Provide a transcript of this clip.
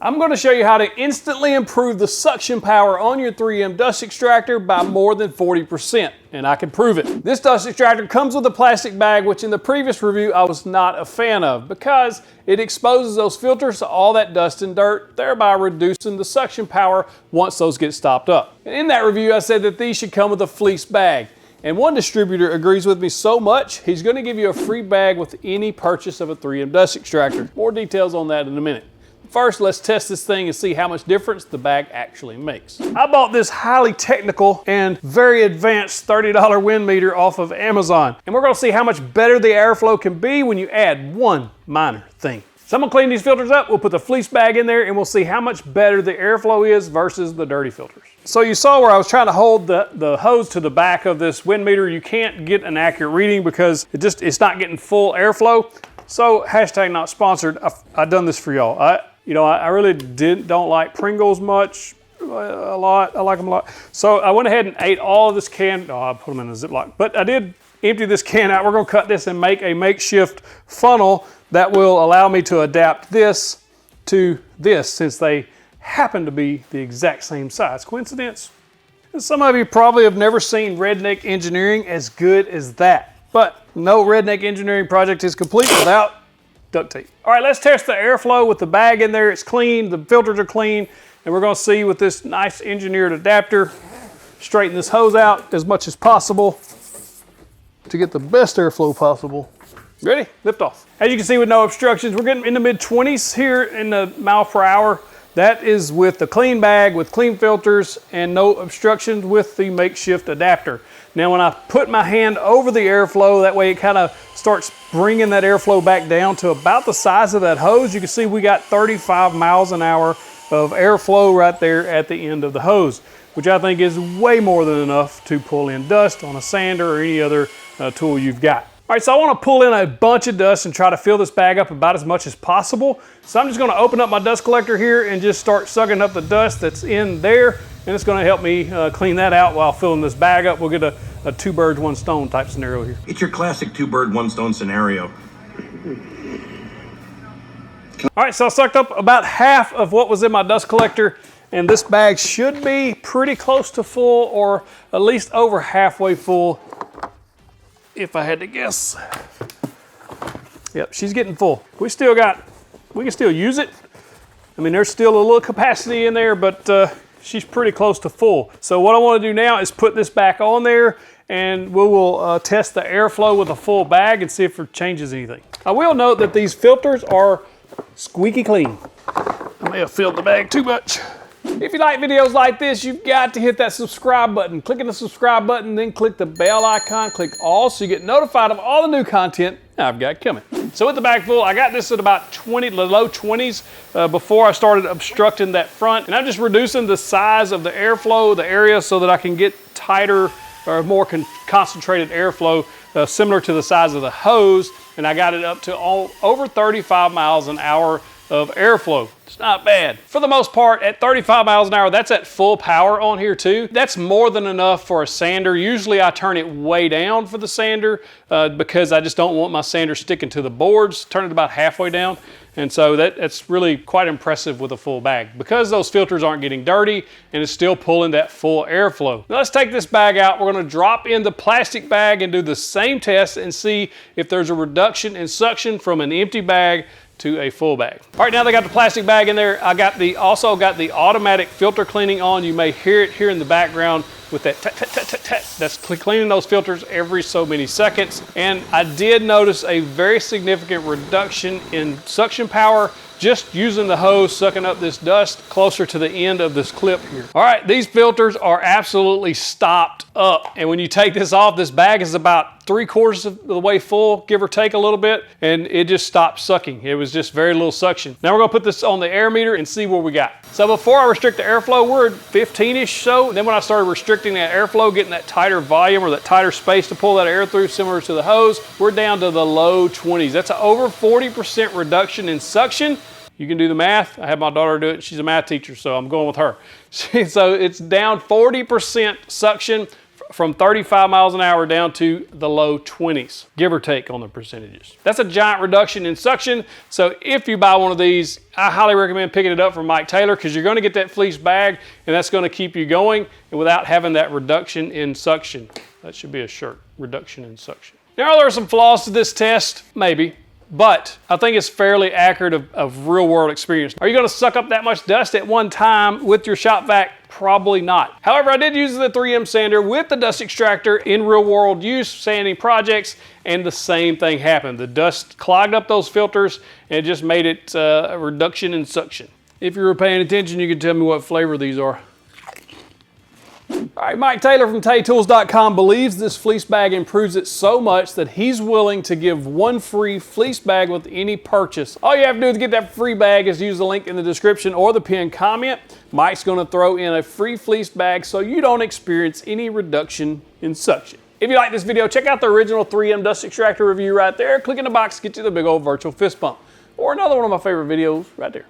I'm going to show you how to instantly improve the suction power on your 3M dust extractor by more than 40%, and I can prove it. This dust extractor comes with a plastic bag, which in the previous review I was not a fan of because it exposes those filters to all that dust and dirt, thereby reducing the suction power once those get stopped up. And in that review I said that these should come with a fleece bag. And one distributor agrees with me so much, he's going to give you a free bag with any purchase of a 3M dust extractor. More details on that in a minute. First, let's test this thing and see how much difference the bag actually makes. I bought this highly technical and very advanced $30 wind meter off of Amazon. And we're going to see how much better the airflow can be when you add one minor thing. So I'm going to clean these filters up, we'll put the fleece bag in there, and we'll see how much better the airflow is versus the dirty filters. So you saw where I was trying to hold the hose to the back of this wind meter. You can't get an accurate reading because it's not getting full airflow. So hashtag not sponsored, I've done this for y'all. I really don't like Pringles much, a lot. I like them a lot. So I went ahead and ate all of this can. Oh, I put them in a Ziploc. But I did empty this can out. We're going to cut this and make a makeshift funnel that will allow me to adapt this to this, since they happen to be the exact same size. Coincidence? And some of you probably have never seen redneck engineering as good as that. But no redneck engineering project is complete without duct tape. All right, let's test the airflow with the bag in there. It's clean, the filters are clean, and we're gonna see with this nice engineered adapter, straighten this hose out as much as possible to get the best airflow possible. Ready? Lift off. As you can see with no obstructions, we're getting in the mid-20s here in the mile per hour. That is with the clean bag, with clean filters, and no obstructions with the makeshift adapter. Now when I put my hand over the airflow, that way it kind of starts bringing that airflow back down to about the size of that hose. You can see we got 35 miles an hour of airflow right there at the end of the hose, which I think is way more than enough to pull in dust on a sander or any other tool you've got. All right, so I want to pull in a bunch of dust and try to fill this bag up about as much as possible. So I'm just going to open up my dust collector here and just start sucking up the dust that's in there. And it's going to help me clean that out while filling this bag up. We'll get a two birds, one stone type scenario here. It's your classic two bird, one stone scenario. All right, so I sucked up about half of what was in my dust collector, and this bag should be pretty close to full, or at least over halfway full, if I had to guess. Yep, she's getting full. We can still use it. I mean, there's still a little capacity in there, but she's pretty close to full. So what I want to do now is put this back on there, and we will test the airflow with a full bag and see if it changes anything. I will note that these filters are squeaky clean. I may have filled the bag too much. If you like videos like this, you've got to hit that subscribe button. Click on the subscribe button, then click the bell icon, click all, so you get notified of all the new content I've got coming. So with the bag full, I got this at about the low 20s before I started obstructing that front. And I'm just reducing the size of the airflow, the area, so that I can get tighter or more concentrated airflow similar to the size of the hose. And I got it up to over 35 miles an hour of airflow. It's not bad. For the most part, at 35 miles an hour, that's at full power on here too. That's more than enough for a sander. Usually I turn it way down for the sander because I just don't want my sander sticking to the boards. Turn it about halfway down. And so that's really quite impressive with a full bag because those filters aren't getting dirty and it's still pulling that full airflow. Now let's take this bag out. We're going to drop in the plastic bag and do the same test and see if there's a reduction in suction from an empty bag to a full bag. All right, now they got the plastic bag in there. I also got the automatic filter cleaning on. You may hear it here in the background with that tat, tat, tat, tat, tat. That's cleaning those filters every so many seconds. And I did notice a very significant reduction in suction power just using the hose sucking up this dust closer to the end of this clip here. All right, these filters are absolutely stopped up. And when you take this off, this bag is about 3/4 of the way full, give or take a little bit, and it just stopped sucking. It was just very little suction. Now we're gonna put this on the air meter and see what we got. So before I restrict the airflow, we're at 15-ish so. And then when I started restricting that airflow, getting that tighter volume or that tighter space to pull that air through, similar to the hose, we're down to the low 20s. That's an over 40% reduction in suction. You can do the math. I had my daughter do it. She's a math teacher, so I'm going with her. So it's down 40% suction from 35 miles an hour down to the low 20s, give or take on the percentages. That's a giant reduction in suction. So if you buy one of these, I highly recommend picking it up from Mike Taylor, because you're going to get that fleece bag and that's going to keep you going and without having that reduction in suction. That should be a shirt, reduction in suction. Now, there are some flaws to this test, maybe, but I think it's fairly accurate of real world experience. Are you going to suck up that much dust at one time with your shop vac? Probably not. However, I did use the 3M sander with the dust extractor in real world use, sanding projects, and the same thing happened. The dust clogged up those filters and it just made it a reduction in suction. If you were paying attention, you can tell me what flavor these are. All right, Mike Taylor from TayTools.com believes this fleece bag improves it so much that he's willing to give one free fleece bag with any purchase. All you have to do to get that free bag is use the link in the description or the pinned comment. Mike's going to throw in a free fleece bag so you don't experience any reduction in suction. If you like this video, check out the original 3M dust extractor review right there. Click in the box to get you the big old virtual fist bump. Or another one of my favorite videos right there.